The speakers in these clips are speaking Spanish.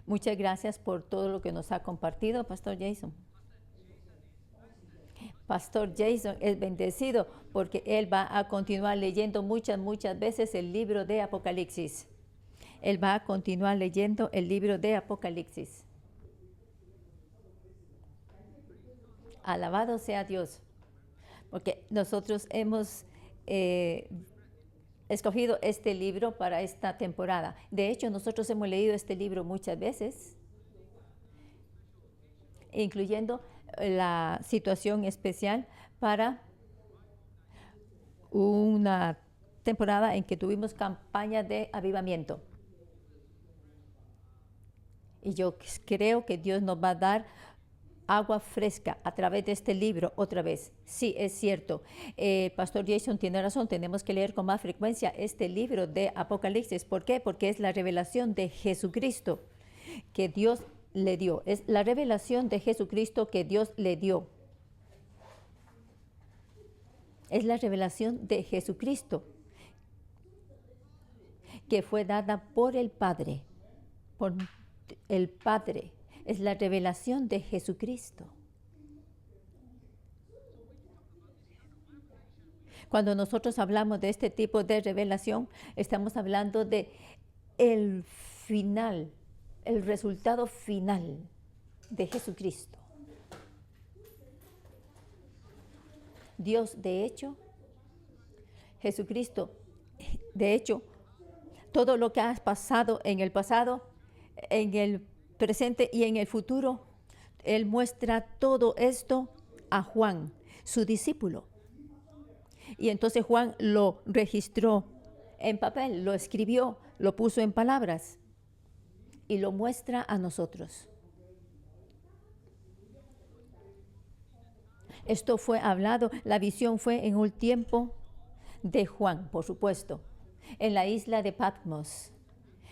Muchas gracias por todo lo que nos ha compartido, Pastor Jason. Pastor Jason es bendecido porque él va a continuar leyendo muchas veces el libro de Apocalipsis. Él va a continuar leyendo el libro de Apocalipsis. Alabado sea Dios, porque nosotros hemos escogido este libro para esta temporada. De hecho, nosotros hemos leído este libro muchas veces, incluyendo la situación especial para una temporada en que tuvimos campaña de avivamiento. Y yo creo que Dios nos va a dar agua fresca a través de este libro otra vez. Sí, es cierto. Pastor Jason tiene razón. Tenemos que leer con más frecuencia este libro de Apocalipsis. ¿Por qué? Porque es la revelación de Jesucristo que Dios le dio. Es la revelación de Jesucristo que Dios le dio. Es la revelación de Jesucristo que fue dada por el Padre. Por el Padre. Es la revelación de Jesucristo. Cuando nosotros hablamos de este tipo de revelación, estamos hablando de el final, el resultado final de Jesucristo. Dios, de hecho, Jesucristo, de hecho, todo lo que ha pasado, en el presente y en el futuro, Él muestra todo esto a Juan, su discípulo. Y entonces Juan lo registró en papel, lo escribió, lo puso en palabras y lo muestra a nosotros. Esto fue hablado, la visión fue en un tiempo de Juan, por supuesto, en la isla de Patmos.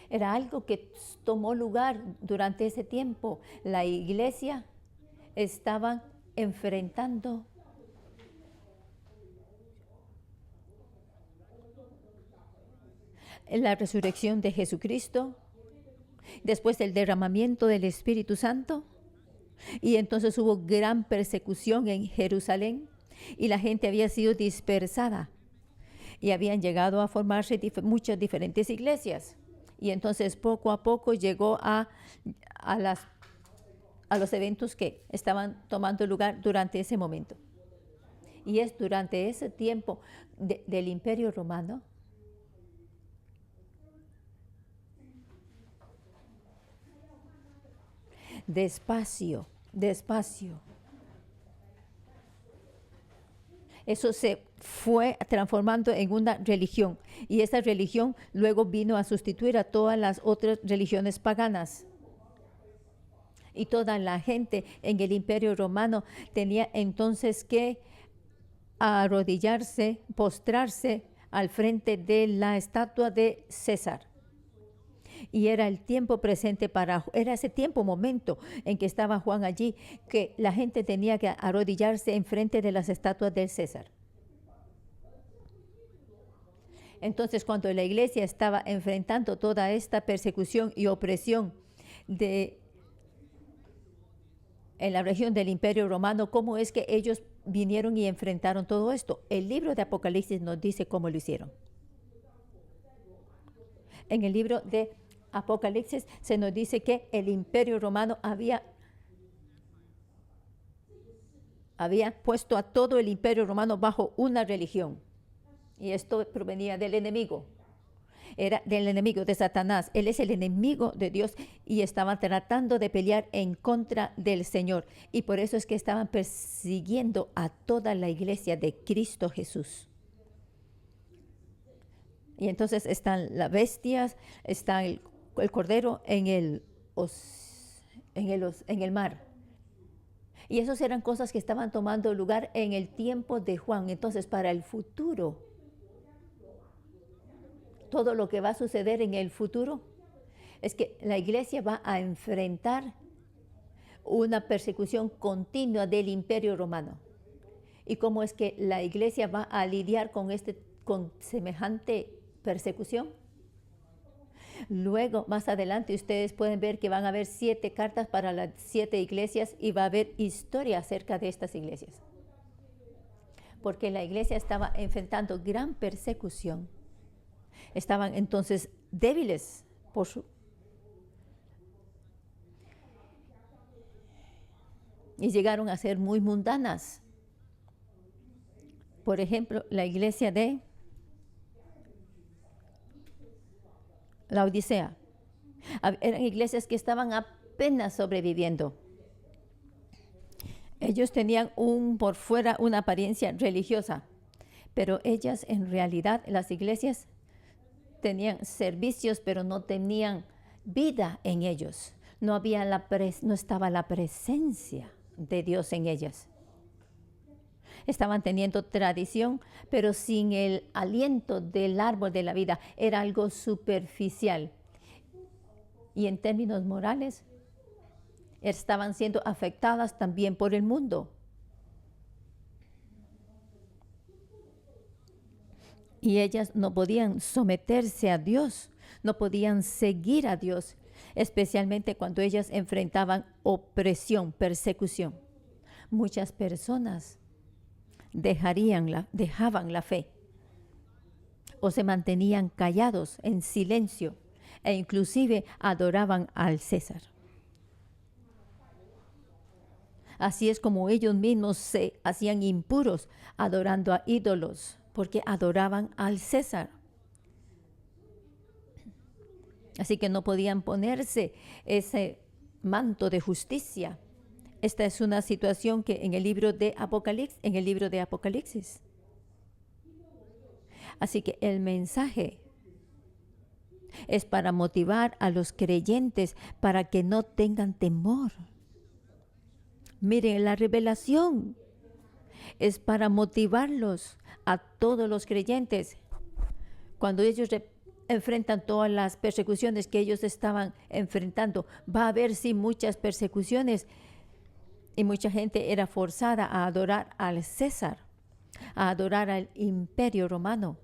Era algo que tomó lugar durante ese tiempo. La iglesia estaba enfrentando la resurrección de Jesucristo, después del derramamiento del Espíritu Santo, y entonces hubo gran persecución en Jerusalén y la gente había sido dispersada y habían llegado a formarse muchas diferentes iglesias. Y entonces poco a poco llegó a los eventos que estaban tomando lugar durante ese momento. Y es durante ese tiempo del Imperio Romano despacio. Eso se fue transformando en una religión y esa religión luego vino a sustituir a todas las otras religiones paganas. Y toda la gente en el Imperio Romano tenía entonces que arrodillarse, postrarse al frente de la estatua de César. Y era el tiempo presente era ese momento en que estaba Juan allí, que la gente tenía que arrodillarse en frente de las estatuas del César. Entonces, cuando la iglesia estaba enfrentando toda esta persecución y opresión en la región del Imperio Romano, ¿cómo es que ellos vinieron y enfrentaron todo esto? El libro de Apocalipsis nos dice cómo lo hicieron. En el libro de Apocalipsis se nos dice que el Imperio Romano había puesto a todo el Imperio Romano bajo una religión. Y esto provenía del enemigo. Era del enemigo, de Satanás. Él es el enemigo de Dios y estaban tratando de pelear en contra del Señor. Y por eso es que estaban persiguiendo a toda la iglesia de Cristo Jesús. Y entonces están las bestias, está el cordero en el mar. Y esas eran cosas que estaban tomando lugar en el tiempo de Juan. Entonces, para el futuro, todo lo que va a suceder en el futuro es que la iglesia va a enfrentar una persecución continua del Imperio Romano. ¿Y cómo es que la iglesia va a lidiar con semejante persecución? Luego, más adelante, ustedes pueden ver que van a haber 7 cartas para las 7 iglesias y va a haber historia acerca de estas iglesias. Porque la iglesia estaba enfrentando gran persecución. Estaban entonces débiles y llegaron a ser muy mundanas. Por ejemplo, la iglesia de la Odisea. Eran iglesias que estaban apenas sobreviviendo. Ellos tenían por fuera una apariencia religiosa, pero ellas en realidad, las iglesias, tenían servicios, pero no tenían vida en ellos. No estaba la presencia de Dios en ellas. Estaban teniendo tradición, pero sin el aliento del árbol de la vida. Era algo superficial. Y en términos morales, estaban siendo afectadas también por el mundo. Y ellas no podían someterse a Dios, no podían seguir a Dios, especialmente cuando ellas enfrentaban opresión, persecución. Muchas personas dejaban la fe o se mantenían callados en silencio e inclusive adoraban al César. Así es como ellos mismos se hacían impuros adorando a ídolos, porque adoraban al César. Así que no podían ponerse ese manto de justicia. Esta es una situación que en el libro de Apocalipsis. Así que el mensaje es para motivar a los creyentes para que no tengan temor. Miren, la revelación es para motivarlos a todos los creyentes. Cuando ellos enfrentan todas las persecuciones que ellos estaban enfrentando, va a haber sí muchas persecuciones y mucha gente era forzada a adorar al César, a adorar al imperio romano.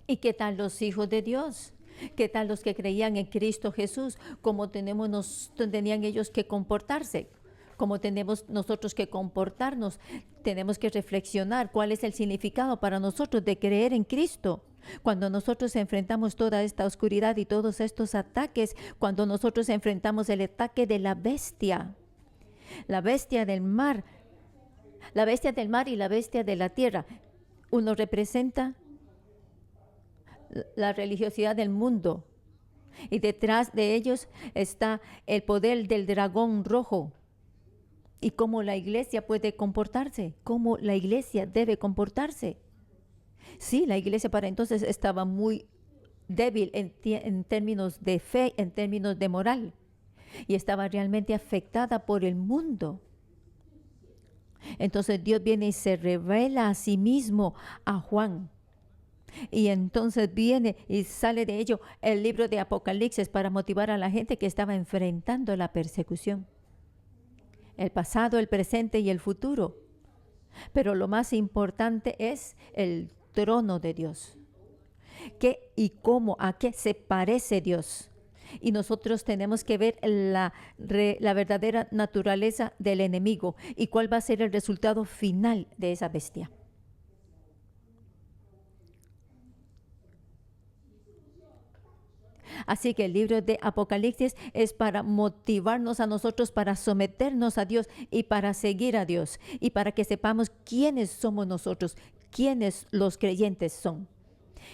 ¿Y qué tal los hijos de Dios? ¿Qué tal los que creían en Cristo Jesús? ¿Cómo tenían ellos que comportarse? ¿Cómo tenemos nosotros que comportarnos? Tenemos que reflexionar cuál es el significado para nosotros de creer en Cristo. Cuando nosotros enfrentamos toda esta oscuridad y todos estos ataques, cuando nosotros enfrentamos el ataque de la bestia del mar y la bestia de la tierra, uno representa la religiosidad del mundo y detrás de ellos está el poder del dragón rojo. Y cómo la iglesia puede comportarse, cómo la iglesia debe comportarse. Sí, la iglesia para entonces estaba muy débil en términos de fe, en términos de moral, y estaba realmente afectada por el mundo. Entonces Dios viene y se revela a sí mismo a Juan. Y entonces viene y sale de ello el libro de Apocalipsis para motivar a la gente que estaba enfrentando la persecución. El pasado, el presente y el futuro. Pero lo más importante es el trono de Dios. ¿Qué y cómo, a qué se parece Dios? Y nosotros tenemos que ver la verdadera naturaleza del enemigo y cuál va a ser el resultado final de esa bestia. Así que el libro de Apocalipsis es para motivarnos a nosotros para someternos a Dios y para seguir a Dios y para que sepamos quiénes somos nosotros, quiénes los creyentes son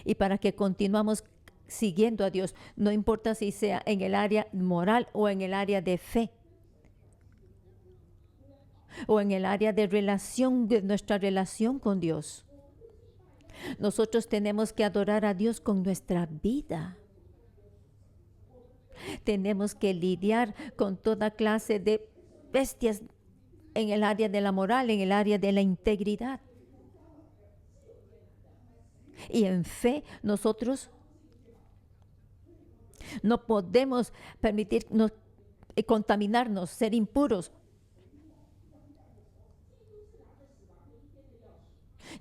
y para que continuamos siguiendo a Dios, no importa si sea en el área moral o en el área de fe o en el área de nuestra relación con Dios. Nosotros tenemos que adorar a Dios con nuestra vida. Tenemos que lidiar con toda clase de bestias en el área de la moral, en el área de la integridad. Y en fe nosotros no podemos permitirnos contaminarnos, ser impuros.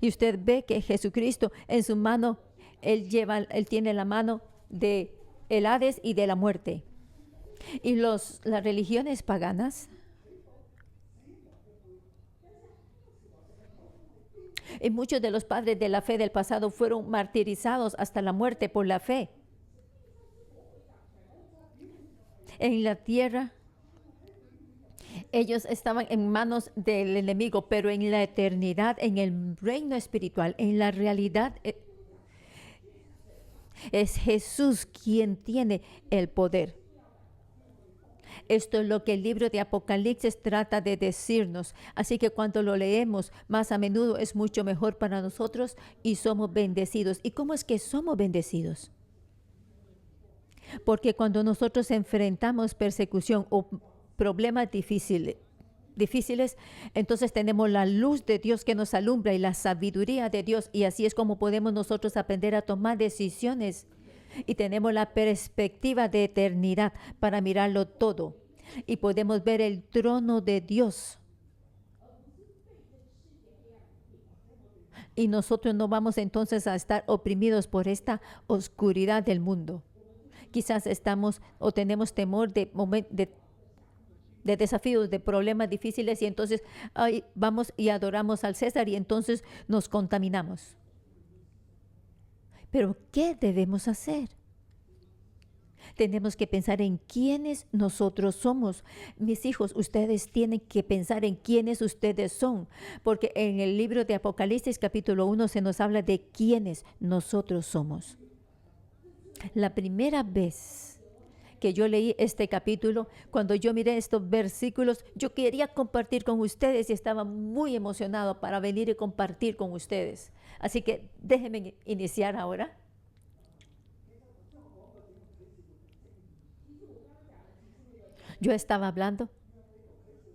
Y usted ve que Jesucristo en su mano, Él tiene la mano de el Hades y de la muerte. Y las religiones paganas y muchos de los padres de la fe del pasado fueron martirizados hasta la muerte por la fe. En la tierra, ellos estaban en manos del enemigo, pero en la eternidad, en el reino espiritual, en la realidad, es Jesús quien tiene el poder. Esto es lo que el libro de Apocalipsis trata de decirnos. Así que cuando lo leemos más a menudo es mucho mejor para nosotros y somos bendecidos. ¿Y cómo es que somos bendecidos? Porque cuando nosotros enfrentamos persecución o problemas difíciles, entonces tenemos la luz de Dios que nos alumbra y la sabiduría de Dios. Y así es como podemos nosotros aprender a tomar decisiones. Y tenemos la perspectiva de eternidad para mirarlo todo. Y podemos ver el trono de Dios. Y nosotros no vamos entonces a estar oprimidos por esta oscuridad del mundo. Quizás estamos o tenemos temor de desafíos, de problemas difíciles, y entonces vamos y adoramos al César y entonces nos contaminamos. Pero ¿qué debemos hacer? Tenemos que pensar en quiénes nosotros somos. Mis hijos, ustedes tienen que pensar en quiénes ustedes son, porque en el libro de Apocalipsis capítulo 1 se nos habla de quiénes nosotros somos. La primera vez que yo leí este capítulo, cuando yo miré estos versículos, yo quería compartir con ustedes y estaba muy emocionado para venir y compartir con ustedes. Así que déjenme iniciar ahora. Yo estaba hablando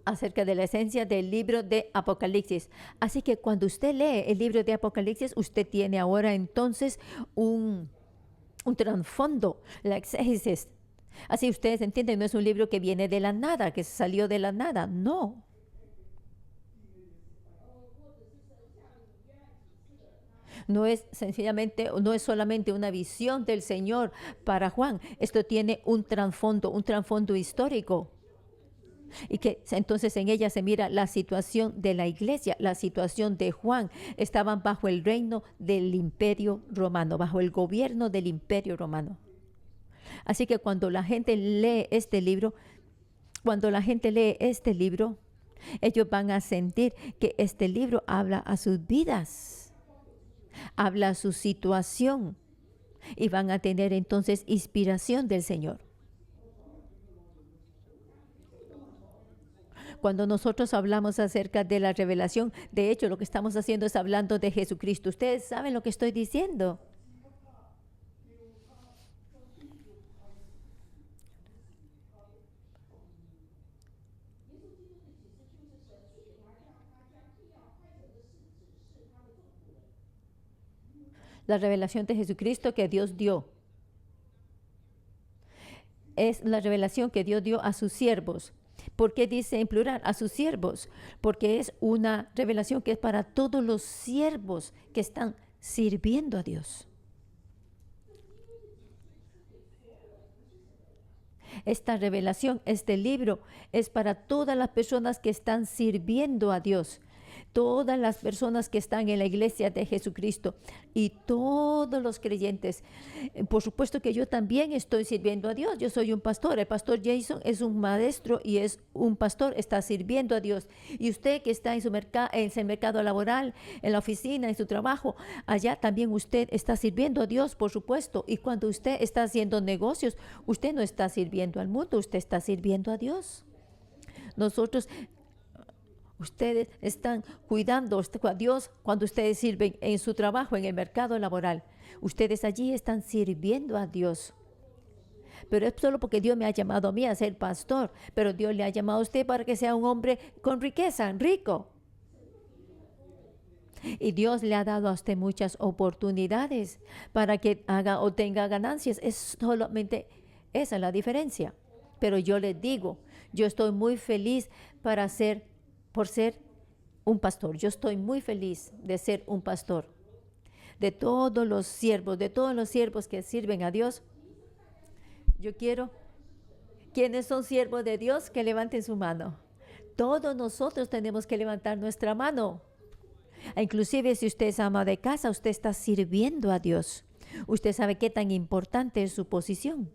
acerca de la esencia del libro de Apocalipsis. Así que cuando usted lee el libro de Apocalipsis, usted tiene ahora entonces un trasfondo, la exégesis. Así ustedes entienden, no es un libro que viene de la nada, que salió de la nada, no. No es sencillamente, no es solamente una visión del Señor para Juan. Esto tiene un trasfondo histórico. Y que entonces en ella se mira la situación de la iglesia, la situación de Juan. Estaban bajo el reino del Imperio Romano, bajo el gobierno del Imperio Romano. Así que cuando la gente lee este libro, ellos van a sentir que este libro habla a sus vidas, habla a su situación, y van a tener entonces inspiración del Señor. Cuando nosotros hablamos acerca de la revelación, de hecho lo que estamos haciendo es hablando de Jesucristo. Ustedes saben lo que estoy diciendo. La revelación de Jesucristo que Dios dio es la revelación que Dios dio a sus siervos. ¿Por qué dice en plural a sus siervos? Porque es una revelación que es para todos los siervos que están sirviendo a Dios. Esta revelación, este libro, es para todas las personas que están sirviendo a Dios. Todas las personas que están en la iglesia de Jesucristo y todos los creyentes. Por supuesto que yo también estoy sirviendo a Dios. Yo soy un pastor. El pastor Jason es un maestro y es un pastor, está sirviendo a Dios. Y usted que está en el mercado laboral, en la oficina, en su trabajo, allá también usted está sirviendo a Dios, por supuesto. Y cuando usted está haciendo negocios, usted no está sirviendo al mundo, usted está sirviendo a Dios. Ustedes están cuidando a Dios cuando ustedes sirven en su trabajo, en el mercado laboral. Ustedes allí están sirviendo a Dios. Pero es solo porque Dios me ha llamado a mí a ser pastor. Pero Dios le ha llamado a usted para que sea un hombre con riqueza, rico. Y Dios le ha dado a usted muchas oportunidades para que haga o tenga ganancias. Es solamente esa es la diferencia. Pero yo les digo, yo estoy muy feliz por ser un pastor. Yo estoy muy feliz de ser un pastor. De todos los siervos que sirven a Dios, Yo quiero, quienes son siervos de Dios, que levanten su mano. Todos nosotros tenemos que levantar nuestra mano. E inclusive si usted es ama de casa, usted está sirviendo a Dios. Usted sabe qué tan importante es su posición.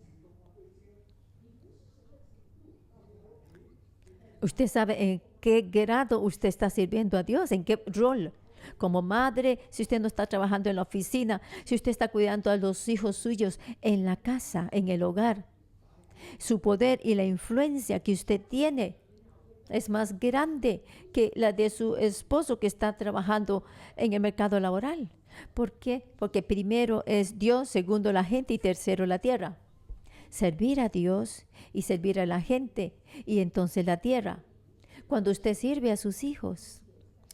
Usted sabe en qué grado usted está sirviendo a Dios, en qué rol. Como madre, si usted no está trabajando en la oficina, si usted está cuidando a los hijos suyos en la casa, en el hogar, su poder y la influencia que usted tiene es más grande que la de su esposo que está trabajando en el mercado laboral. ¿Por qué? Porque primero es Dios, segundo la gente y tercero la tierra. Servir a Dios y servir a la gente y entonces la tierra. Cuando usted sirve a sus hijos,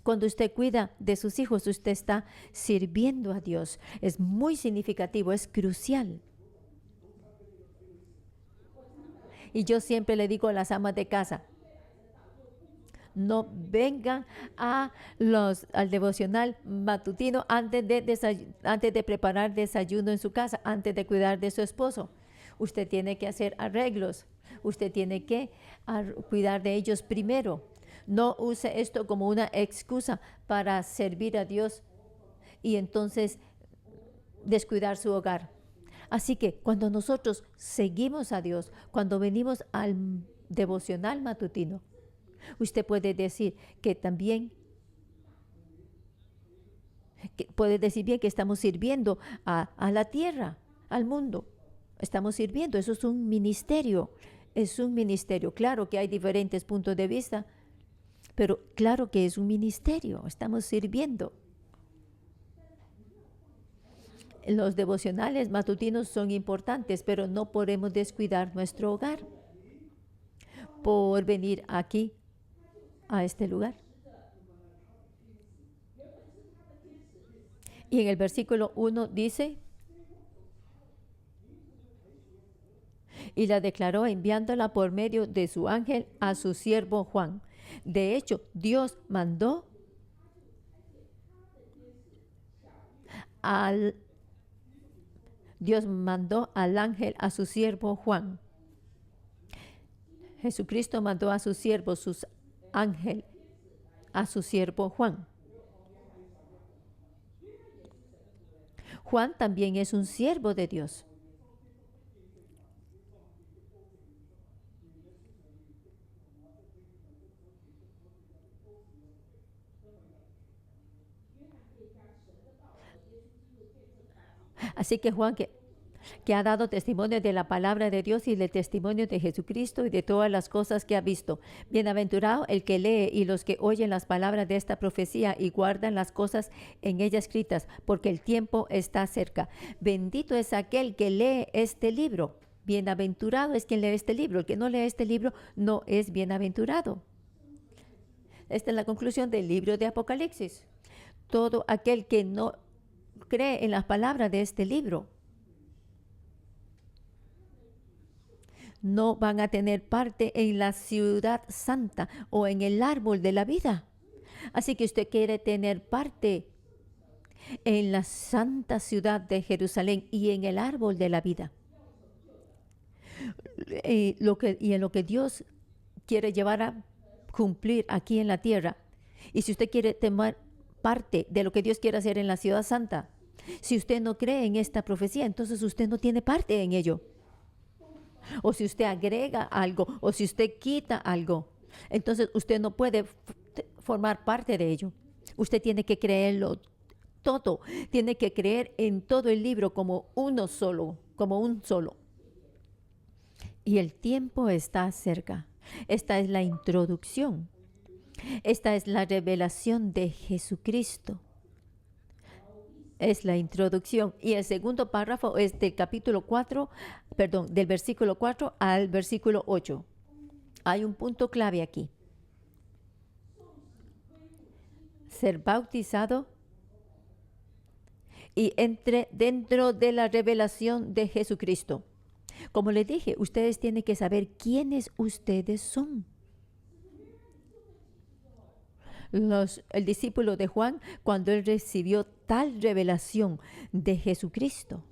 cuando usted cuida de sus hijos, usted está sirviendo a Dios. Es muy significativo, es crucial. Y yo siempre le digo a las amas de casa, no vengan al devocional matutino antes de preparar desayuno en su casa, antes de cuidar de su esposo. Usted tiene que hacer arreglos. Usted tiene que cuidar de ellos primero. No use esto como una excusa para servir a Dios y entonces descuidar su hogar. Así que cuando nosotros seguimos a Dios, cuando venimos al devocional matutino, usted puede decir que también, puede decir bien que estamos sirviendo a la tierra, al mundo. Estamos sirviendo, eso es un ministerio. Es un ministerio. Claro que hay diferentes puntos de vista, pero claro que es un ministerio. Estamos sirviendo. Los devocionales matutinos son importantes, pero no podemos descuidar nuestro hogar por venir aquí, a este lugar. Y en el versículo 1 dice, y la declaró enviándola por medio de su ángel a su siervo Juan. De hecho, Dios mandó al ángel a su siervo Juan. Jesucristo mandó a sus siervos, sus ángeles, a su siervo Juan. Juan también es un siervo de Dios. Así que Juan, que ha dado testimonio de la palabra de Dios y del testimonio de Jesucristo y de todas las cosas que ha visto. Bienaventurado el que lee y los que oyen las palabras de esta profecía y guardan las cosas en ella escritas, porque el tiempo está cerca. Bendito es aquel que lee este libro. Bienaventurado es quien lee este libro. El que no lee este libro no es bienaventurado. Esta es la conclusión del libro de Apocalipsis. Todo aquel que no cree en las palabras de este libro no van a tener parte en la ciudad santa o en el árbol de la vida. Así que usted quiere tener parte en la santa ciudad de Jerusalén y en el árbol de la vida. Y en lo que Dios quiere llevar a cumplir aquí en la tierra. Y si usted quiere tomar parte de lo que Dios quiere hacer en la ciudad santa, si usted no cree en esta profecía, entonces usted no tiene parte en ello. O si usted agrega algo, o si usted quita algo, entonces usted no puede formar parte de ello. Usted tiene que creerlo todo, tiene que creer en todo el libro como uno solo, como un solo. Y el tiempo está cerca. Esta es la introducción. Esta es la revelación de Jesucristo. Es la introducción. Y el segundo párrafo es del capítulo 4, del versículo 4 al versículo 8. Hay un punto clave aquí. Ser bautizado y entre dentro de la revelación de Jesucristo. Como les dije, ustedes tienen que saber quiénes ustedes son. El discípulo de Juan, cuando él recibió tal revelación de Jesucristo,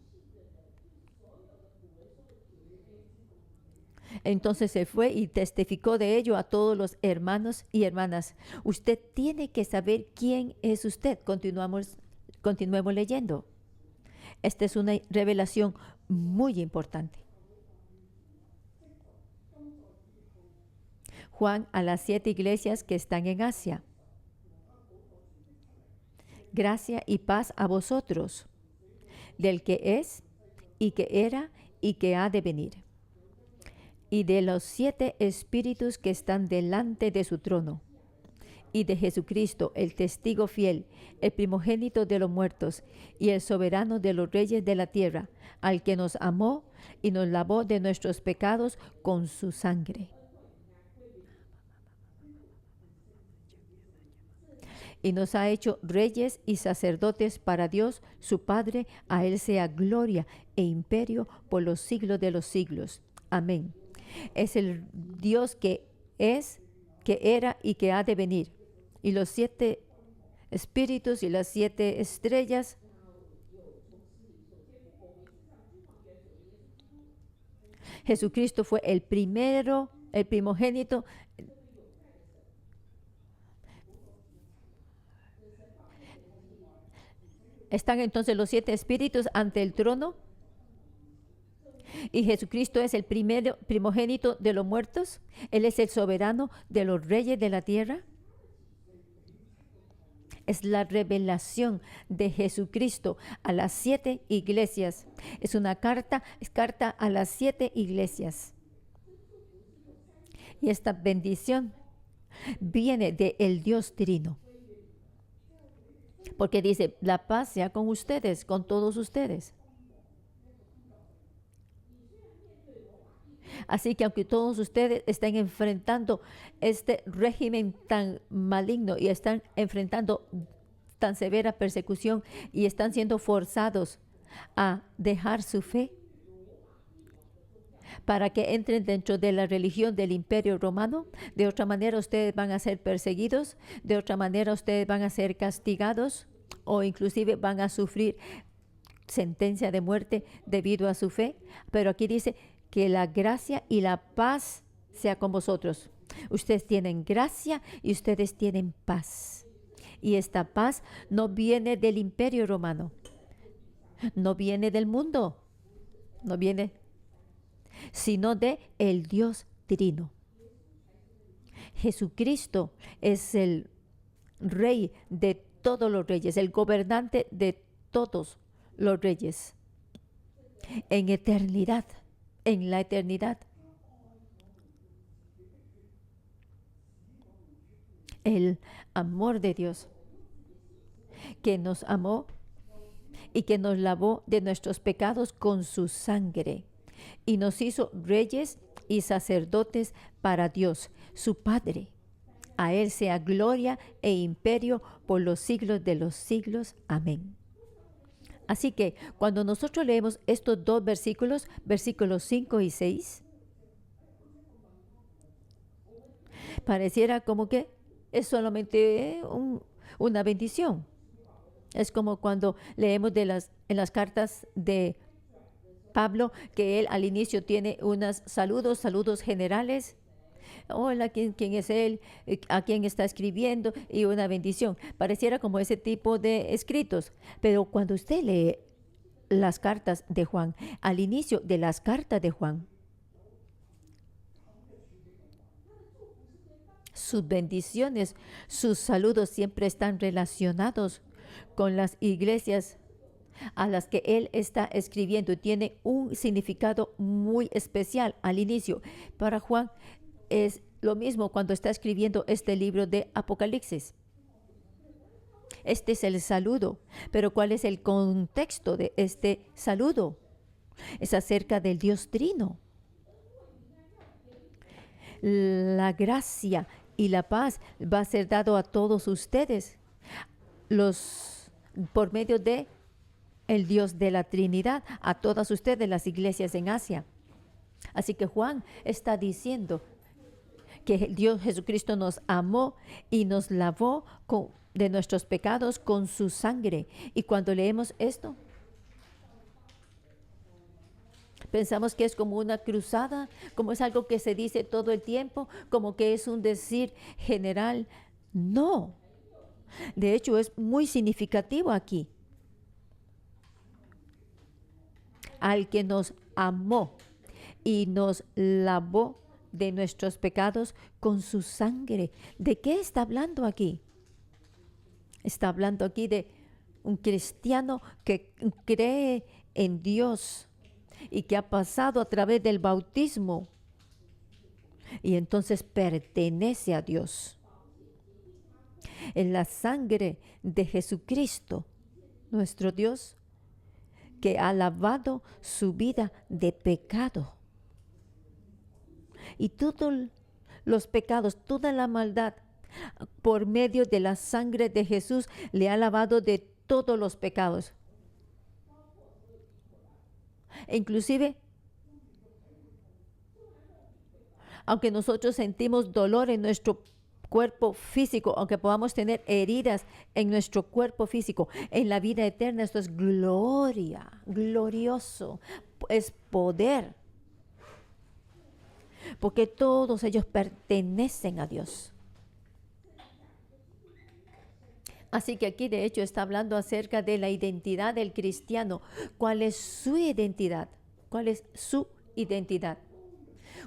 Entonces se fue y testificó de ello a todos los hermanos y hermanas. Usted tiene que saber quién es usted. Continuemos leyendo. Esta es una revelación muy importante. Juan a las 7 iglesias que están en Asia. Gracia y paz a vosotros, del que es, y que era, y que ha de venir, y de los 7 espíritus que están delante de su trono, y de Jesucristo, el testigo fiel, el primogénito de los muertos, y el soberano de los reyes de la tierra, al que nos amó y nos lavó de nuestros pecados con su sangre. Y nos ha hecho reyes y sacerdotes para Dios, su Padre. A Él sea gloria e imperio por los siglos de los siglos. Amén. Es el Dios que es, que era y que ha de venir. Y los 7 espíritus y las 7 estrellas Jesucristo fue el primero, el primogénito. Están entonces los 7 espíritus ante el trono. Y Jesucristo es el primogénito de los muertos. Él es el soberano de los reyes de la tierra. Es la revelación de Jesucristo a las 7 iglesias. Es una carta, es carta a las 7 iglesias. Y esta bendición viene del Dios Trino. Porque dice, la paz sea con ustedes, con todos ustedes. Así que aunque todos ustedes estén enfrentando este régimen tan maligno y están enfrentando tan severa persecución y están siendo forzados a dejar su fe para que entren dentro de la religión del Imperio Romano, de otra manera ustedes van a ser perseguidos, de otra manera ustedes van a ser castigados o inclusive van a sufrir sentencia de muerte debido a su fe. Pero aquí dice que la gracia y la paz sea con vosotros. Ustedes tienen gracia y ustedes tienen paz. Y esta paz no viene del Imperio Romano, no viene del mundo, no viene, sino de el Dios Trino. Jesucristo es el Rey de todos los reyes, el gobernante de todos los reyes, en eternidad. En la eternidad. El amor de Dios, que nos amó y que nos lavó de nuestros pecados con su sangre y nos hizo reyes y sacerdotes para Dios, su Padre. A Él sea gloria e imperio por los siglos de los siglos. Amén. Así que cuando nosotros leemos estos 2 versículos, versículos 5 y 6, pareciera como que es solamente una bendición. Es como cuando leemos en las cartas de Pablo, que él al inicio tiene unos saludos generales. Hola, ¿quién es él? ¿A quién está escribiendo? Y una bendición. Pareciera como ese tipo de escritos. Pero cuando usted lee las cartas de Juan, al inicio de las cartas de Juan, sus bendiciones, sus saludos siempre están relacionados con las iglesias a las que él está escribiendo. Tiene un significado muy especial al inicio. Para Juan es lo mismo cuando está escribiendo este libro de Apocalipsis. Este es el saludo, pero ¿cuál es el contexto de este saludo? Es acerca del Dios Trino. La gracia y la paz va a ser dado a todos ustedes por medio de el Dios de la Trinidad, a todas ustedes, las iglesias en Asia. Así que Juan está diciendo que Dios Jesucristo nos amó y nos lavó de nuestros pecados con su sangre. Y cuando leemos esto, Pensamos que es como una cruzada, como es algo que se dice todo el tiempo, como que es un decir general. No, de hecho es muy significativo aquí. Al que nos amó y nos lavó de nuestros pecados con su sangre. ¿De qué está hablando aquí? Está hablando aquí de un cristiano que cree en Dios y que ha pasado a través del bautismo y entonces pertenece a Dios. En la sangre de Jesucristo, nuestro Dios, que ha lavado su vida de pecado. Y todos los pecados, toda la maldad, por medio de la sangre de Jesús, le ha lavado de todos los pecados. E inclusive, aunque nosotros sentimos dolor en nuestro cuerpo físico, aunque podamos tener heridas en nuestro cuerpo físico, en la vida eterna esto es gloria, glorioso, es poder, porque todos ellos pertenecen a Dios. Así que aquí de hecho está hablando acerca de la identidad del cristiano. ¿Cuál es su identidad? ¿Cuál es su identidad?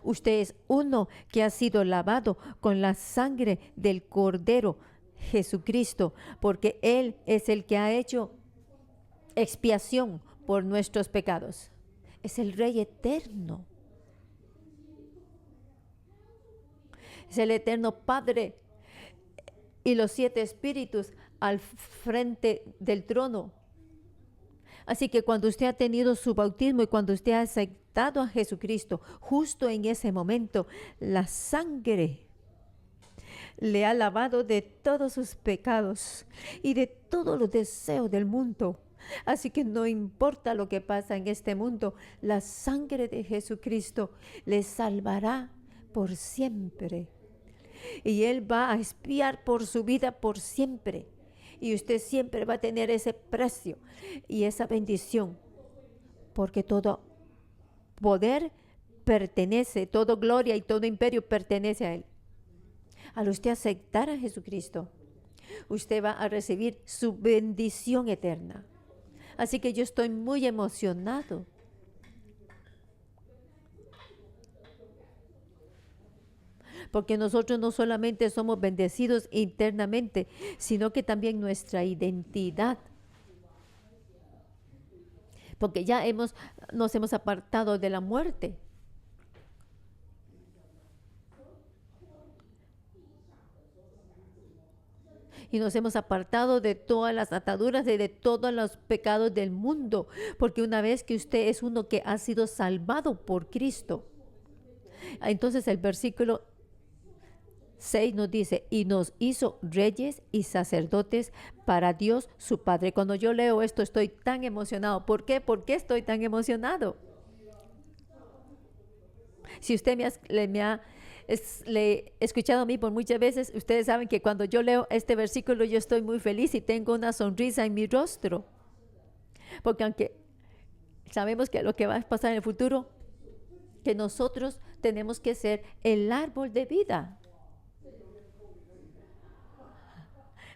Usted es uno que ha sido lavado con la sangre del Cordero Jesucristo, porque Él es el que ha hecho expiación por nuestros pecados. Es el Rey eterno. Es el eterno Padre y los 7 espíritus al frente del trono. Así que cuando usted ha tenido su bautismo y cuando usted ha aceptado a Jesucristo, justo en ese momento, la sangre le ha lavado de todos sus pecados y de todos los deseos del mundo. Así que no importa lo que pasa en este mundo, la sangre de Jesucristo le salvará por siempre. Y Él va a expiar por su vida por siempre. Y usted siempre va a tener ese precio y esa bendición. Porque todo poder pertenece, toda gloria y todo imperio pertenece a Él. Al usted aceptar a Jesucristo, usted va a recibir su bendición eterna. Así que yo estoy muy emocionado. Porque nosotros no solamente somos bendecidos internamente, sino que también nuestra identidad. Porque ya nos hemos apartado de la muerte. Y nos hemos apartado de todas las ataduras y de todos los pecados del mundo. Porque una vez que usted es uno que ha sido salvado por Cristo, entonces el versículo 6 nos dice, y nos hizo reyes y sacerdotes para Dios su Padre. Cuando yo leo esto estoy tan emocionado. ¿Por qué? ¿Por qué estoy tan emocionado? Si usted me ha escuchado a mí por muchas veces, ustedes saben que cuando yo leo este versículo yo estoy muy feliz y tengo una sonrisa en mi rostro. Porque aunque sabemos que lo que va a pasar en el futuro, que nosotros tenemos que ser el árbol de vida.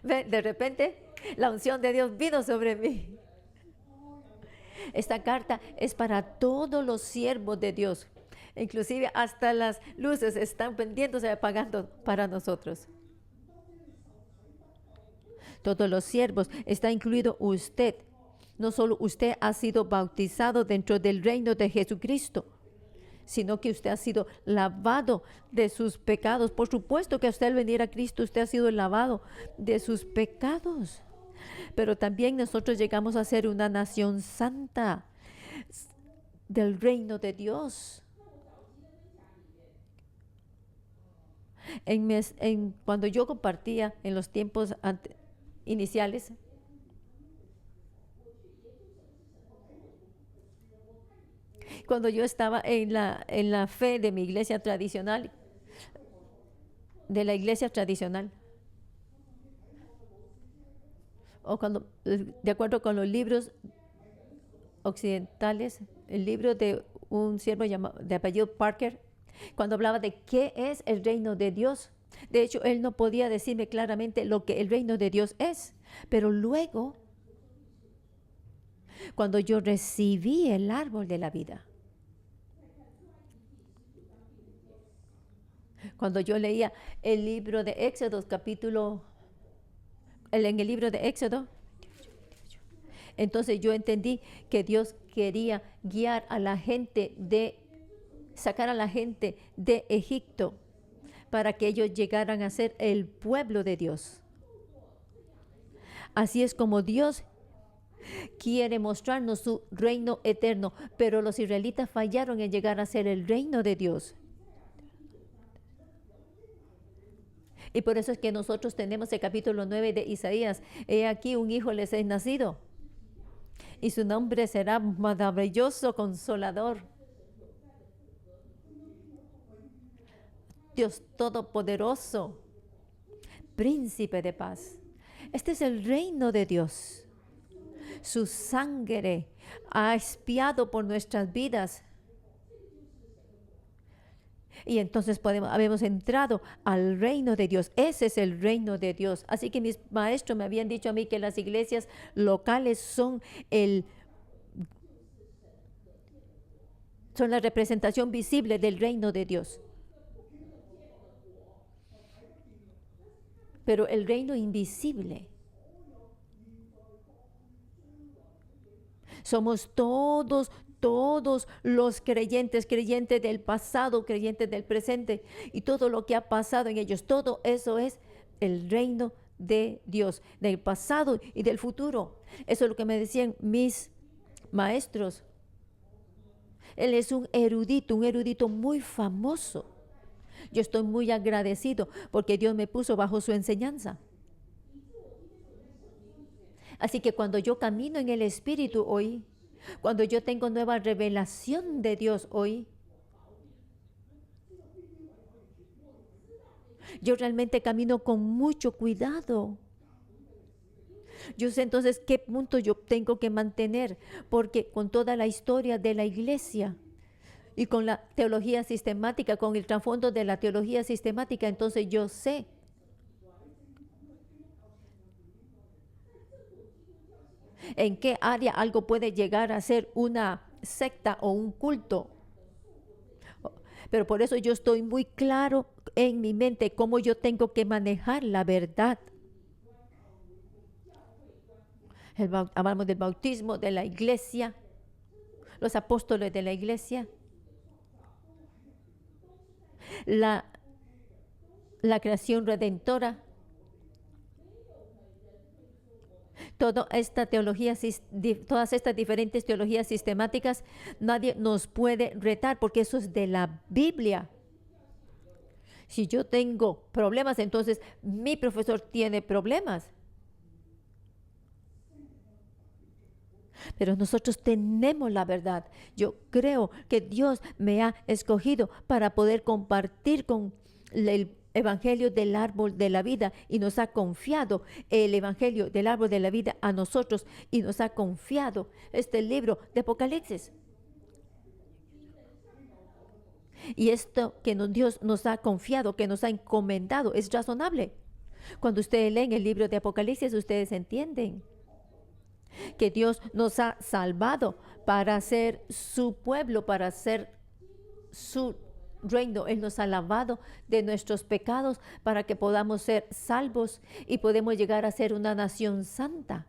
De repente, la unción de Dios vino sobre mí. Esta carta es para todos los siervos de Dios. Inclusive hasta las luces están prendiéndose y apagando para nosotros. Todos los siervos, está incluido usted. No solo usted ha sido bautizado dentro del reino de Jesucristo, sino que usted ha sido lavado de sus pecados. Por supuesto que usted al venir a Cristo, usted ha sido lavado de sus pecados. Pero también nosotros llegamos a ser una nación santa del reino de Dios. Cuando yo compartía en los tiempos iniciales, cuando yo estaba en la fe de mi iglesia tradicional, o cuando, de acuerdo con los libros occidentales, el libro de un siervo de apellido Parker, cuando hablaba de qué es el reino de Dios. De hecho, él no podía decirme claramente lo que el reino de Dios es. Pero luego, cuando yo recibí el árbol de la vida, cuando yo leía el libro de Éxodo, en el libro de Éxodo, entonces yo entendí que Dios quería guiar a la gente sacar a la gente de Egipto para que ellos llegaran a ser el pueblo de Dios. Así es como Dios quiere mostrarnos su reino eterno, pero los israelitas fallaron en llegar a ser el reino de Dios. Y por eso es que nosotros tenemos el capítulo 9 de Isaías. He aquí un hijo les es nacido, y su nombre será maravilloso consolador, Dios todopoderoso, príncipe de paz. Este es el reino de Dios. Su sangre ha expiado por nuestras vidas. Y entonces habemos entrado al reino de Dios. Ese es el reino de Dios. Así que mis maestros me habían dicho a mí que las iglesias locales son la representación visible del reino de Dios. Pero el reino invisible somos todos los creyentes del pasado, creyentes del presente, y todo lo que ha pasado en ellos, todo eso es el reino de Dios, del pasado y del futuro. Eso es lo que me decían mis maestros. Él es un erudito muy famoso. Yo estoy muy agradecido porque Dios me puso bajo su enseñanza. Así que cuando yo camino en el Espíritu hoy, cuando yo tengo nueva revelación de Dios hoy, yo realmente camino con mucho cuidado. Yo sé entonces qué punto yo tengo que mantener, porque con toda la historia de la iglesia y con la teología sistemática, con el trasfondo de la teología sistemática, entonces yo sé en qué área algo puede llegar a ser una secta o un culto. Pero por eso yo estoy muy claro en mi mente cómo yo tengo que manejar la verdad. Hablamos del bautismo, de la iglesia, los apóstoles de la iglesia, la creación redentora. Todas estas diferentes teologías sistemáticas, nadie nos puede retar porque eso es de la Biblia. Si yo tengo problemas, entonces mi profesor tiene problemas. Pero nosotros tenemos la verdad. Yo creo que Dios me ha escogido para poder compartir con el Evangelio del árbol de la vida, y nos ha confiado el Evangelio del árbol de la vida a nosotros, y nos ha confiado este libro de Apocalipsis. Y esto que Dios nos ha confiado, que nos ha encomendado, es razonable. Cuando ustedes leen el libro de Apocalipsis, ustedes entienden que Dios nos ha salvado para ser su pueblo, para ser su reino. Él nos ha lavado de nuestros pecados para que podamos ser salvos y podemos llegar a ser una nación santa.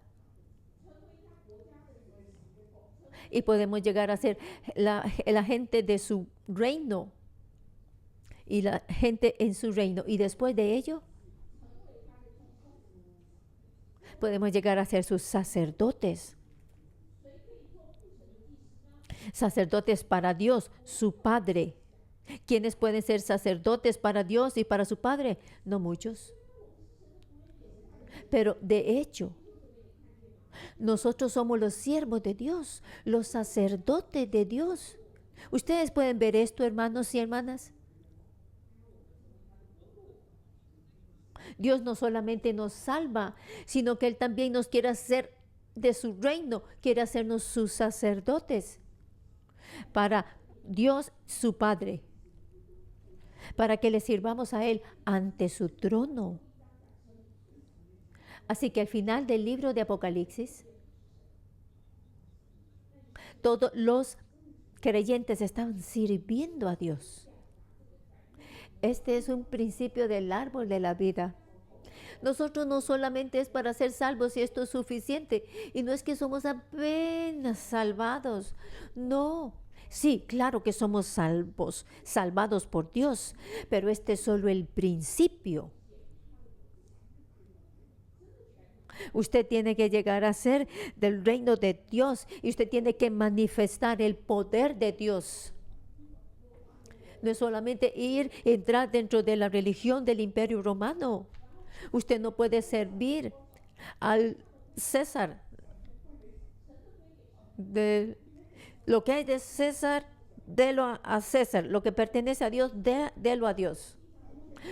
Y podemos llegar a ser la gente de su reino y la gente en su reino. Y después de ello, podemos llegar a ser sus sacerdotes. Sacerdotes para Dios, su Padre. ¿Quiénes pueden ser sacerdotes para Dios y para su Padre? No muchos. Pero de hecho, nosotros somos los siervos de Dios, los sacerdotes de Dios. Ustedes pueden ver esto, hermanos y hermanas. Dios no solamente nos salva, sino que Él también nos quiere hacer de su reino, quiere hacernos sus sacerdotes para Dios su Padre, para que le sirvamos a Él ante su trono. Así que al final del libro de Apocalipsis, todos los creyentes estaban sirviendo a Dios. Este es un principio del árbol de la vida. Nosotros no solamente es para ser salvos y esto es suficiente. Y no es que somos apenas salvados. No. Sí, claro que somos salvados por Dios. Pero este es solo el principio. Usted tiene que llegar a ser del reino de Dios. Y usted tiene que manifestar el poder de Dios. No es solamente entrar dentro de la religión del Imperio Romano. Usted no puede servir al César. De lo que hay de César, délo a César. Lo que pertenece a Dios, délo a Dios.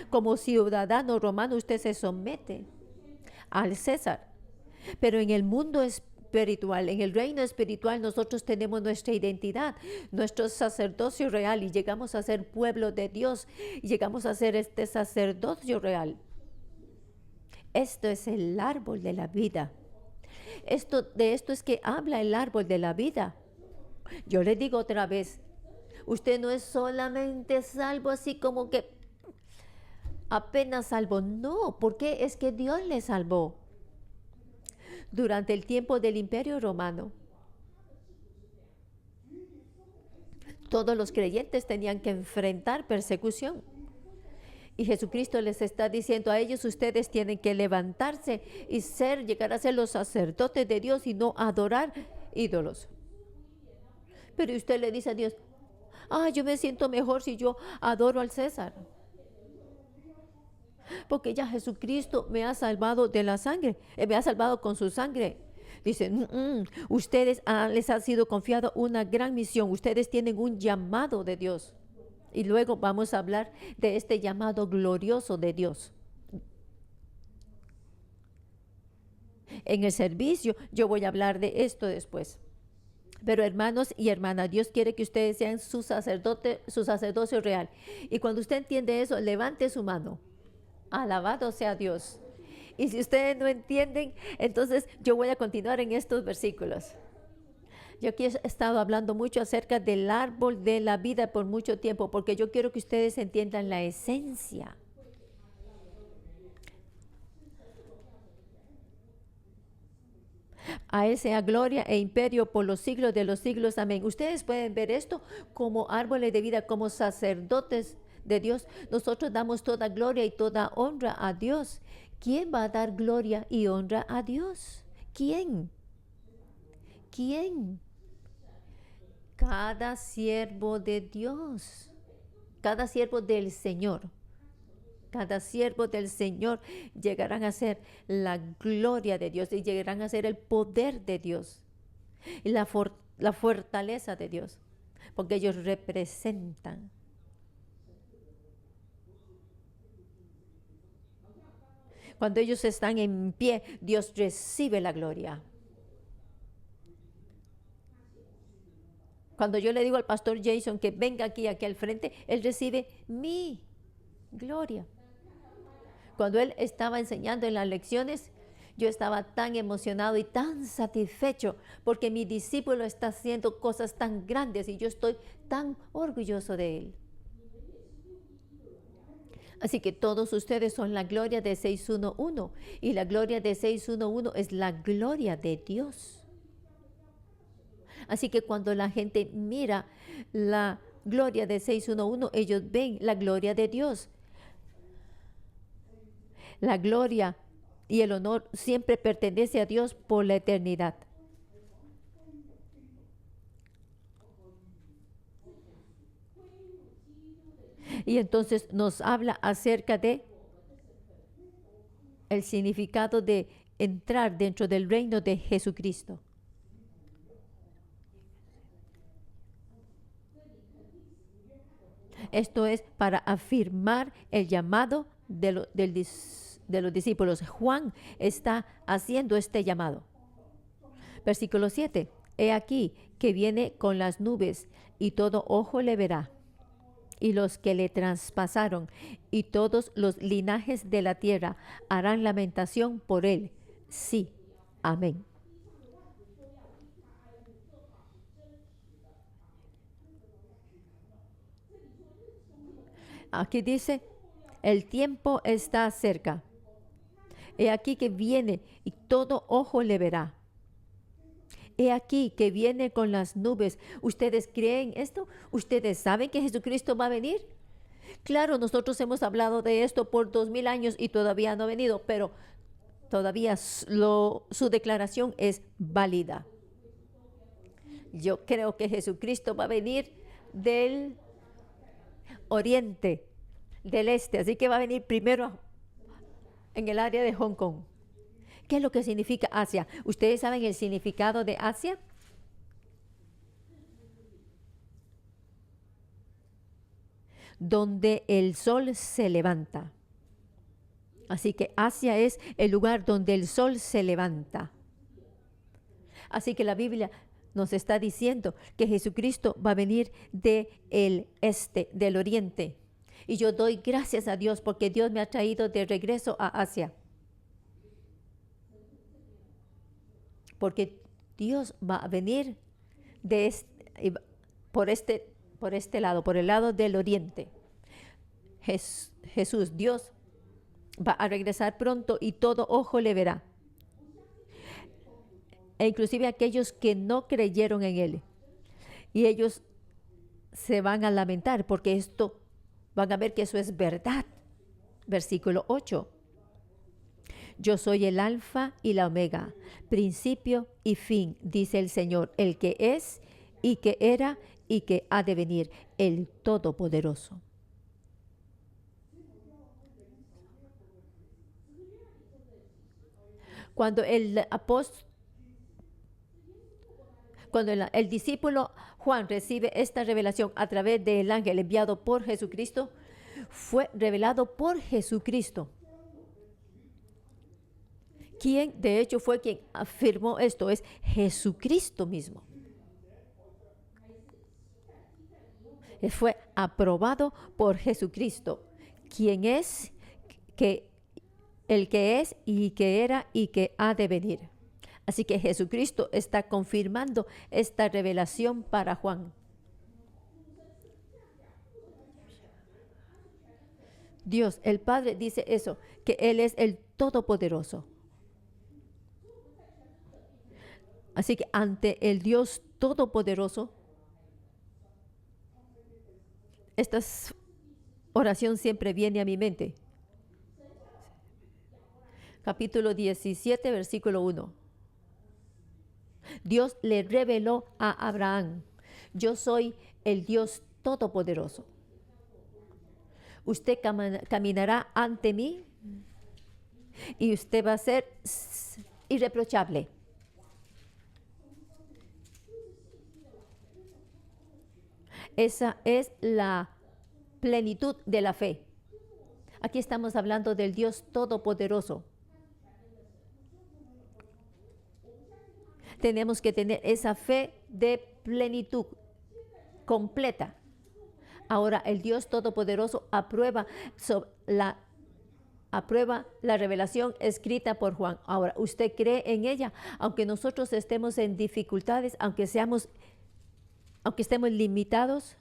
Como ciudadano romano, usted se somete al César. Pero en el mundo espiritual, en el reino espiritual, nosotros tenemos nuestra identidad, nuestro sacerdocio real, y llegamos a ser pueblo de Dios, y llegamos a ser este sacerdocio real. Esto es el árbol de la vida. De esto es que habla el árbol de la vida. Yo le digo otra vez, usted no es solamente salvo así como que apenas salvo. No, porque es que Dios le salvó. Durante el tiempo del Imperio Romano, todos los creyentes tenían que enfrentar persecución. Y Jesucristo les está diciendo a ellos, ustedes tienen que levantarse y llegar a ser los sacerdotes de Dios y no adorar ídolos. Pero usted le dice a Dios, yo me siento mejor si yo adoro al César. Porque ya Jesucristo me ha salvado de la sangre, me ha salvado con su sangre. Dicen, ustedes les ha sido confiado una gran misión, ustedes tienen un llamado de Dios. Y luego vamos a hablar de este llamado glorioso de Dios. En el servicio yo voy a hablar de esto después. Pero hermanos y hermanas, Dios quiere que ustedes sean su sacerdocio real. Y cuando usted entiende eso, levante su mano. Alabado sea Dios. Y si ustedes no entienden, entonces yo voy a continuar en estos versículos. Yo aquí he estado hablando mucho acerca del árbol de la vida por mucho tiempo, porque yo quiero que ustedes entiendan la esencia. A Él sea gloria e imperio por los siglos de los siglos. Amén. Ustedes pueden ver esto como árboles de vida, como sacerdotes de Dios. Nosotros damos toda gloria y toda honra a Dios. ¿Quién va a dar gloria y honra a Dios? ¿Quién? ¿Quién? Cada siervo de Dios, cada siervo del Señor, cada siervo del Señor llegarán a ser la gloria de Dios y llegarán a ser el poder de Dios y la fortaleza de Dios, porque ellos representan. Cuando ellos están en pie, Dios recibe la gloria. Cuando yo le digo al pastor Jason que venga aquí al frente, él recibe mi gloria. Cuando él estaba enseñando en las lecciones, yo estaba tan emocionado y tan satisfecho porque mi discípulo está haciendo cosas tan grandes y yo estoy tan orgulloso de él. Así que todos ustedes son la gloria de 611 y la gloria de 611 es la gloria de Dios. Así que cuando la gente mira la gloria de 611, ellos ven la gloria de Dios. La gloria y el honor siempre pertenece a Dios por la eternidad. Y entonces nos habla acerca de el significado de entrar dentro del reino de Jesucristo. Esto es para afirmar el llamado de los discípulos. Juan está haciendo este llamado. Versículo 7. He aquí que viene con las nubes y todo ojo le verá, y los que le traspasaron, y todos los linajes de la tierra harán lamentación por él. Sí, amén. Aquí dice, el tiempo está cerca. He aquí que viene y todo ojo le verá. He aquí que viene con las nubes. ¿Ustedes creen esto? ¿Ustedes saben que Jesucristo va a venir? Claro, nosotros hemos hablado de esto por 2000 años y todavía no ha venido, pero todavía su declaración es válida. Yo creo que Jesucristo va a venir del oriente, del este, así que va a venir primero en el área de Hong Kong. ¿Qué es lo que significa Asia? ¿Ustedes saben el significado de Asia? Donde el sol se levanta. Así que Asia es el lugar donde el sol se levanta. Así que la Biblia nos está diciendo que Jesucristo va a venir del este, del oriente. Y yo doy gracias a Dios porque Dios me ha traído de regreso a Asia. Porque Dios va a venir por este lado, por el lado del oriente. Jesús, Dios, va a regresar pronto y todo ojo le verá. E inclusive aquellos que no creyeron en Él. Y ellos se van a lamentar porque van a ver que eso es verdad. Versículo 8. Yo soy el alfa y la omega, principio y fin, dice el Señor, el que es y que era y que ha de venir, el Todopoderoso. Cuando el discípulo Juan recibe esta revelación a través del ángel enviado por Jesucristo, fue revelado por Jesucristo. Quien de hecho fue quien afirmó esto es Jesucristo mismo. Fue aprobado por Jesucristo, quien es el que es y que era y que ha de venir. Así que Jesucristo está confirmando esta revelación para Juan. Dios, el Padre, dice eso, que Él es el Todopoderoso. Así que ante el Dios Todopoderoso, esta oración siempre viene a mi mente. Capítulo 17, versículo 1. Dios le reveló a Abraham, yo soy el Dios Todopoderoso. Usted caminará ante mí y usted va a ser irreprochable. Esa es la plenitud de la fe. Aquí estamos hablando del Dios Todopoderoso. Tenemos que tener esa fe de plenitud completa. Ahora el Dios Todopoderoso aprueba la revelación escrita por Juan. Ahora, ¿usted cree en ella? Aunque nosotros estemos en dificultades, aunque estemos limitados,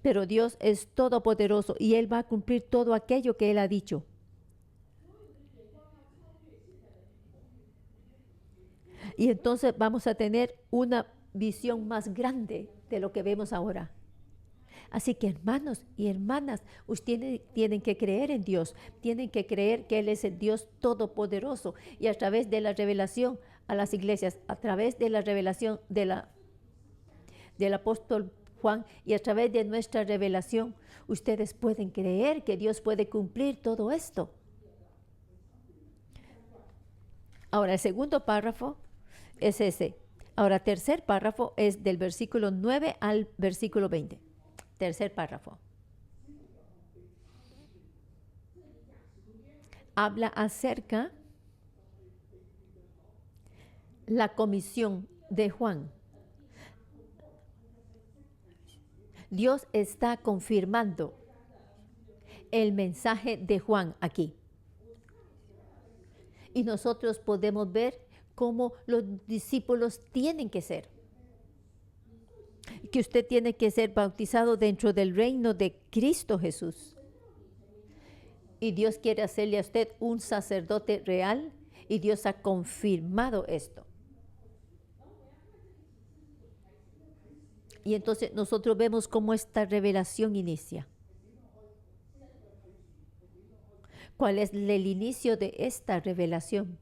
pero Dios es todopoderoso y Él va a cumplir todo aquello que Él ha dicho. Y entonces vamos a tener una visión más grande de lo que vemos ahora. Así que hermanos y hermanas, ustedes tienen que creer en Dios, tienen que creer que Él es el Dios todopoderoso y a través de la revelación a las iglesias, a través de la revelación del apóstol Juan y a través de nuestra revelación, ustedes pueden creer que Dios puede cumplir todo esto. Ahora, el segundo párrafo es ese. Ahora, tercer párrafo es del versículo 9 al versículo 20. Tercer párrafo. Habla acerca la comisión de Juan. Dios está confirmando el mensaje de Juan aquí. Y nosotros podemos ver cómo los discípulos tienen que ser. Que usted tiene que ser bautizado dentro del reino de Cristo Jesús. Y Dios quiere hacerle a usted un sacerdote real, y Dios ha confirmado esto. Y entonces nosotros vemos cómo esta revelación inicia. ¿Cuál es el inicio de esta revelación?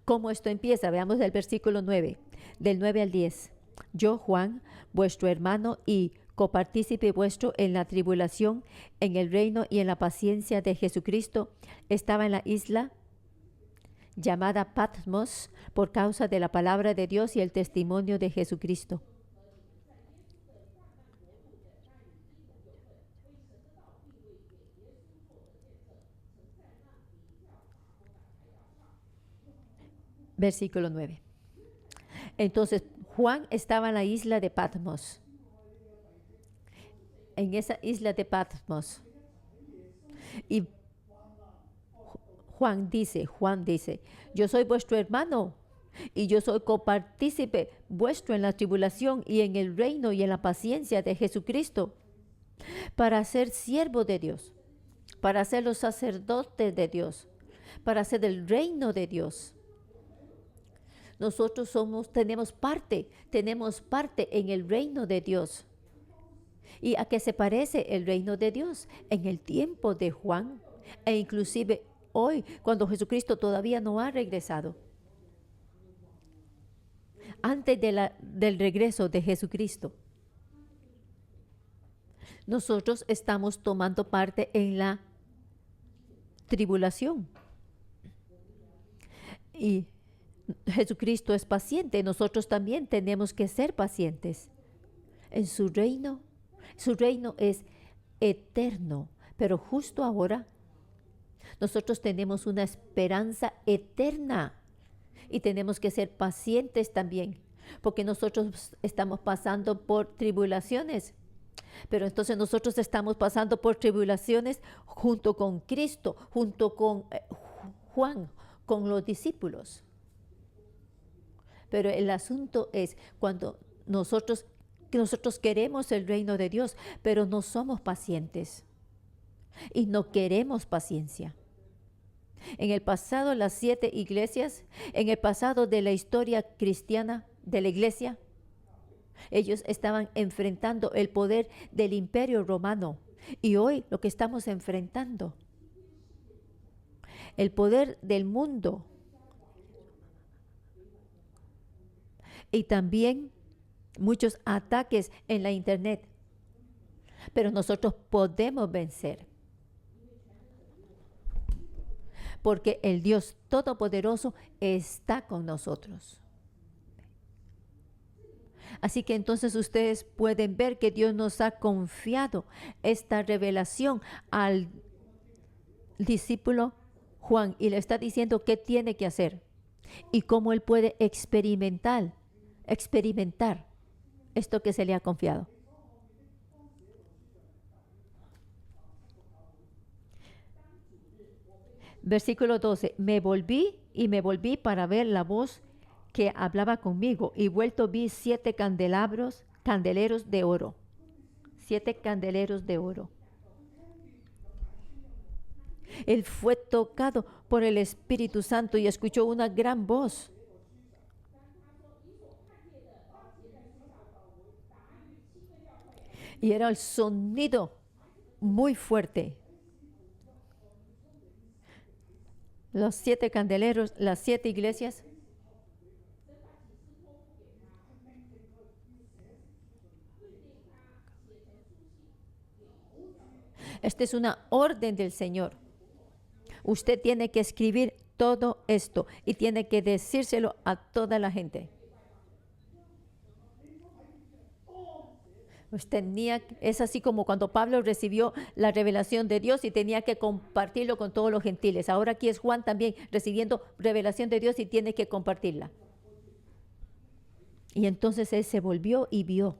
¿Cómo esto empieza? Veamos el versículo 9, del 9 al 10. Yo, Juan, vuestro hermano y copartícipe vuestro en la tribulación, en el reino y en la paciencia de Jesucristo, estaba en la isla llamada Patmos por causa de la palabra de Dios y el testimonio de Jesucristo. Versículo 9. Entonces Juan estaba en la isla de Patmos. En esa isla de Patmos. Y Juan dice, yo soy vuestro hermano y yo soy copartícipe vuestro en la tribulación y en el reino y en la paciencia de Jesucristo, para ser siervo de Dios, para ser los sacerdotes de Dios, para ser del reino de Dios. Nosotros tenemos parte en el reino de Dios. ¿Y a qué se parece el reino de Dios? En el tiempo de Juan, e inclusive hoy, cuando Jesucristo todavía no ha regresado. Antes del regreso de Jesucristo, nosotros estamos tomando parte en la tribulación. Y Jesucristo es paciente, nosotros también tenemos que ser pacientes. En su reino es eterno, pero justo ahora nosotros tenemos una esperanza eterna y tenemos que ser pacientes también, porque nosotros estamos pasando por tribulaciones. Pero entonces nosotros estamos pasando por tribulaciones junto con Cristo, junto con Juan, con los discípulos. Pero el asunto es cuando nosotros queremos el reino de Dios, pero no somos pacientes y no queremos paciencia. En el pasado, las 7 iglesias, en el pasado de la historia cristiana de la iglesia, ellos estaban enfrentando el poder del imperio romano. Y hoy lo que estamos enfrentando, el poder del mundo. Y también muchos ataques en la internet. Pero nosotros podemos vencer. Porque el Dios Todopoderoso está con nosotros. Así que entonces ustedes pueden ver que Dios nos ha confiado esta revelación al discípulo Juan y le está diciendo qué tiene que hacer y cómo él puede experimentar esto que se le ha confiado. Versículo 12. Me volví para ver la voz que hablaba conmigo, y vuelto vi 7 candeleros de oro. 7 candeleros de oro. Él fue tocado por el Espíritu Santo y escuchó una gran voz. Y era el sonido muy fuerte. Los 7 candeleros, las 7 iglesias. Esta es una orden del Señor. Usted tiene que escribir todo esto y tiene que decírselo a toda la gente. Pues es así como cuando Pablo recibió la revelación de Dios y tenía que compartirlo con todos los gentiles. Ahora aquí es Juan también recibiendo revelación de Dios y tiene que compartirla. Y entonces él se volvió y vio.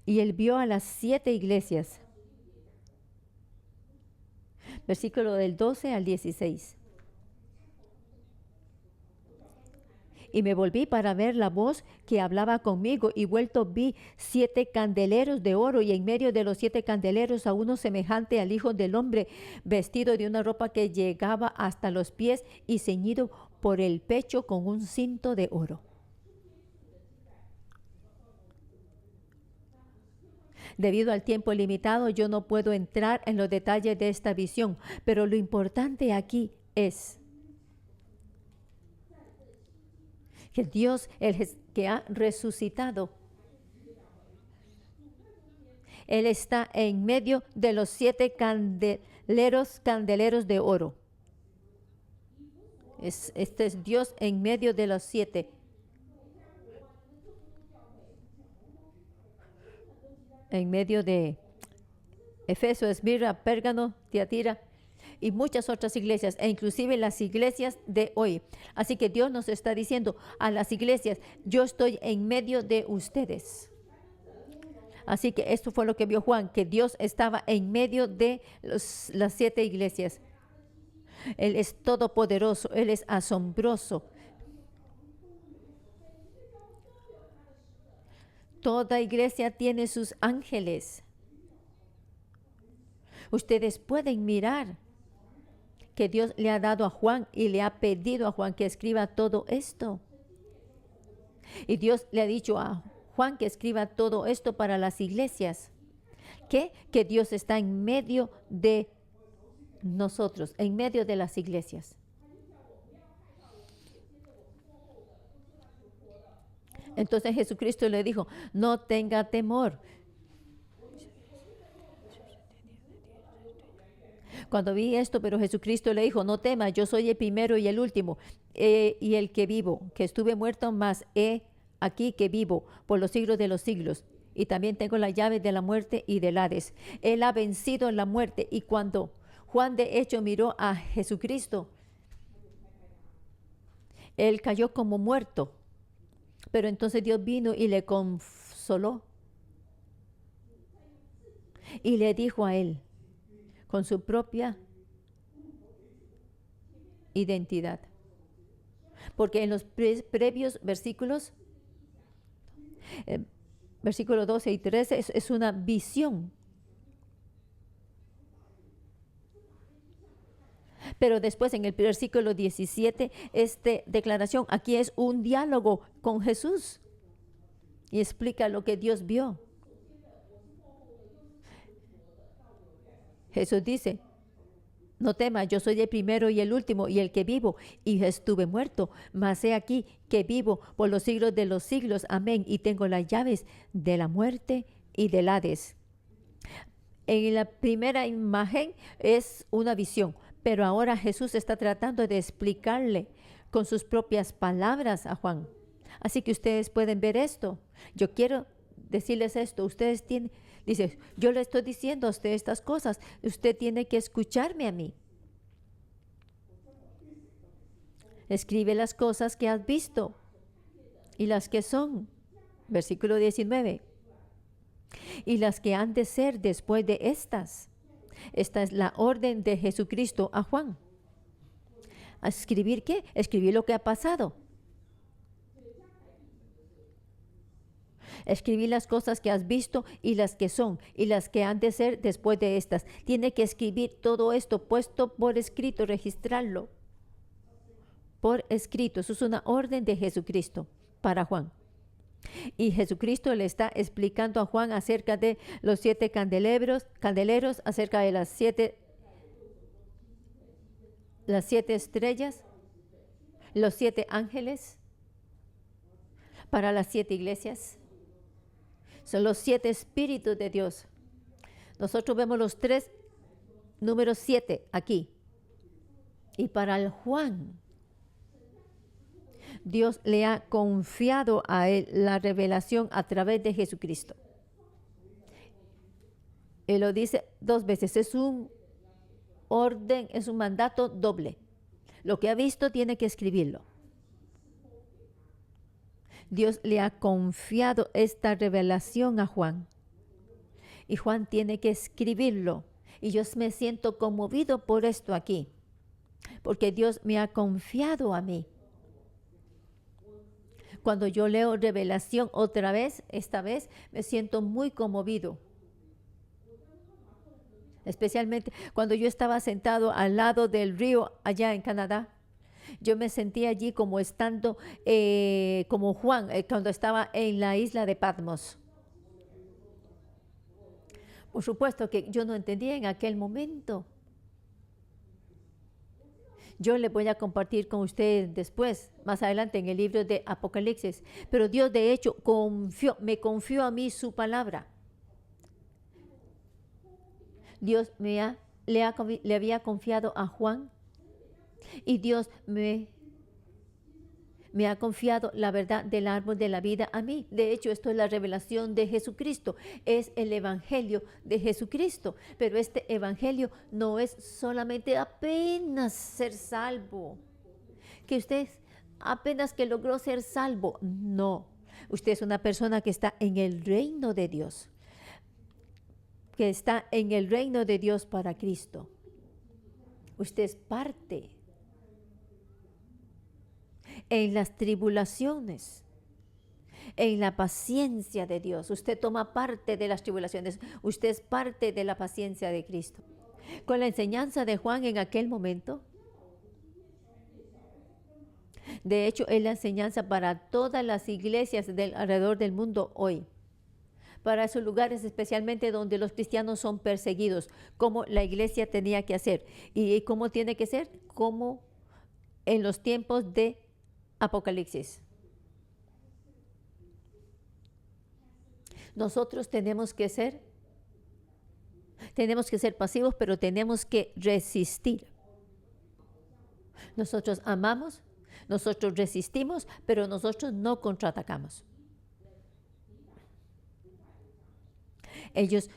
Y él vio a las 7 iglesias. Versículo del 12 al 16. Y me volví para ver la voz que hablaba conmigo, y vuelto vi 7 candeleros de oro, y en medio de los 7 candeleros a uno semejante al Hijo del Hombre, vestido de una ropa que llegaba hasta los pies y ceñido por el pecho con un cinto de oro. Debido al tiempo limitado, yo no puedo entrar en los detalles de esta visión, pero lo importante aquí es que Dios, el que ha resucitado, Él está en medio de los 7 candeleros de oro. Este es Dios en medio de los 7. En medio de Efeso, Esmirna, Pérgamo, Tiatira y muchas otras iglesias, e inclusive las iglesias de hoy. Así que Dios nos está diciendo a las iglesias: yo estoy en medio de ustedes. Así que esto fue lo que vio Juan, que Dios estaba en medio de las 7 iglesias. Él es todopoderoso, Él es asombroso. Toda iglesia tiene sus ángeles. Ustedes pueden mirar que Dios le ha dado a Juan y le ha pedido a Juan que escriba todo esto. Y Dios le ha dicho a Juan que escriba todo esto para las iglesias. ¿Qué? Que Dios está en medio de nosotros, en medio de las iglesias. Entonces Jesucristo le dijo: no tenga temor. Cuando vi esto, pero Jesucristo le dijo: no temas, yo soy el primero y el último, y el que vivo, que estuve muerto, mas he aquí que vivo por los siglos de los siglos. Y también tengo la llave de la muerte y del Hades. Él ha vencido la muerte. Y cuando Juan de hecho miró a Jesucristo, él cayó como muerto. Pero entonces Dios vino y le consoló. Y le dijo a él, con su propia identidad. Porque en los previos versículos, versículos 12 y 13, es una visión. Pero después en el versículo 17, esta declaración, aquí es un diálogo con Jesús. Y explica lo que Dios vio. Jesús dice: no temas, yo soy el primero y el último y el que vivo, y estuve muerto, mas he aquí que vivo por los siglos de los siglos. Amén. Y tengo las llaves de la muerte y del Hades. En la primera imagen es una visión, pero ahora Jesús está tratando de explicarle con sus propias palabras a Juan. Así que ustedes pueden ver esto. Yo quiero decirles esto. Ustedes tienen... Dice: yo le estoy diciendo a usted estas cosas. Usted tiene que escucharme a mí. Escribe las cosas que has visto y las que son. Versículo 19. Y las que han de ser después de estas. Esta es la orden de Jesucristo a Juan. ¿A escribir qué? Escribir lo que ha pasado. Escribir las cosas que has visto y las que son y las que han de ser después de estas. Tiene que escribir todo esto puesto por escrito, registrarlo por escrito. Eso es una orden de Jesucristo para Juan. Y Jesucristo le está explicando a Juan acerca de los 7 candeleros, acerca de las 7 estrellas, los 7 ángeles para las 7 iglesias. Son los 7 espíritus de Dios. Nosotros vemos los 3 números 7 aquí. Y para el Juan Dios le ha confiado a él la revelación a través de Jesucristo. Él lo dice 2 veces. Es un orden, es un mandato doble. Lo que ha visto tiene que escribirlo. Dios le ha confiado esta revelación a Juan. Y Juan tiene que escribirlo. Y yo me siento conmovido por esto aquí. Porque Dios me ha confiado a mí. Cuando yo leo Revelación otra vez, esta vez, me siento muy conmovido. Especialmente cuando yo estaba sentado al lado del río allá en Canadá. Yo me sentía allí como estando, como Juan, cuando estaba en la isla de Patmos. Por supuesto que yo no entendía en aquel momento. Yo le voy a compartir con ustedes después, más adelante en el libro de Apocalipsis. Pero Dios de hecho me confió a mí su palabra. Dios le había confiado a Juan y Dios me ha confiado la verdad del árbol de la vida a mí. De hecho, esto es la revelación de Jesucristo. Es el evangelio de Jesucristo. Pero este evangelio no es solamente apenas ser salvo. Que usted apenas que logró ser salvo. No. Usted es una persona que está en el reino de Dios. Que está en el reino de Dios para Cristo. Usted es parte en las tribulaciones, en la paciencia de Dios. Usted toma parte de las tribulaciones. Usted es parte de la paciencia de Cristo. Con la enseñanza de Juan en aquel momento, de hecho, es la enseñanza para todas las iglesias alrededor del mundo hoy. Para esos lugares especialmente donde los cristianos son perseguidos, como la iglesia tenía que hacer. ¿Y cómo tiene que ser? Como en los tiempos de Apocalipsis. Nosotros tenemos que ser pasivos, pero tenemos que resistir. Nosotros amamos, nosotros resistimos, pero nosotros no contraatacamos. Ellos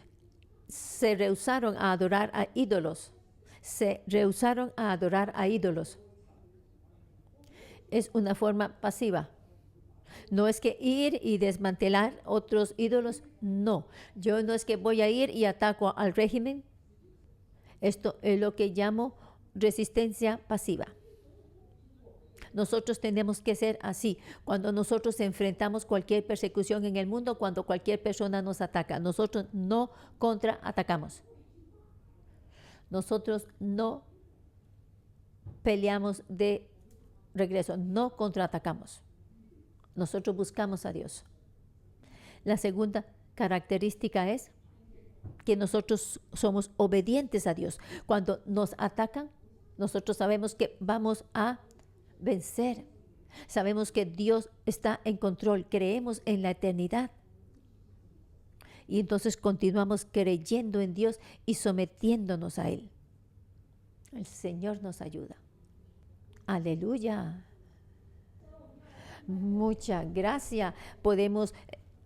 se rehusaron a adorar a ídolos. Es una forma pasiva. No es que ir y desmantelar otros ídolos, no. Yo no es que voy a ir y ataco al régimen. Esto es lo que llamo resistencia pasiva. Nosotros tenemos que ser así. Cuando nosotros enfrentamos cualquier persecución en el mundo, cuando cualquier persona nos ataca, nosotros no contraatacamos. Nosotros no peleamos de regreso, no contraatacamos. Nosotros buscamos a Dios. La segunda característica es que nosotros somos obedientes a Dios. Cuando nos atacan, nosotros sabemos que vamos a vencer. Sabemos que Dios está en control. Creemos en la eternidad. Y entonces continuamos creyendo en Dios y sometiéndonos a Él. El Señor nos ayuda. Aleluya. Muchas gracias. Podemos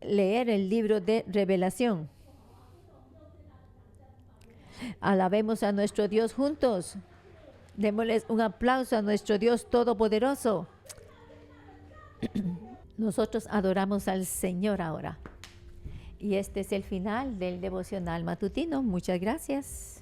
leer el libro de Revelación. Alabemos a nuestro Dios juntos. Démosles un aplauso a nuestro Dios Todopoderoso. Nosotros adoramos al Señor ahora. Y este es el final del devocional matutino. Muchas gracias.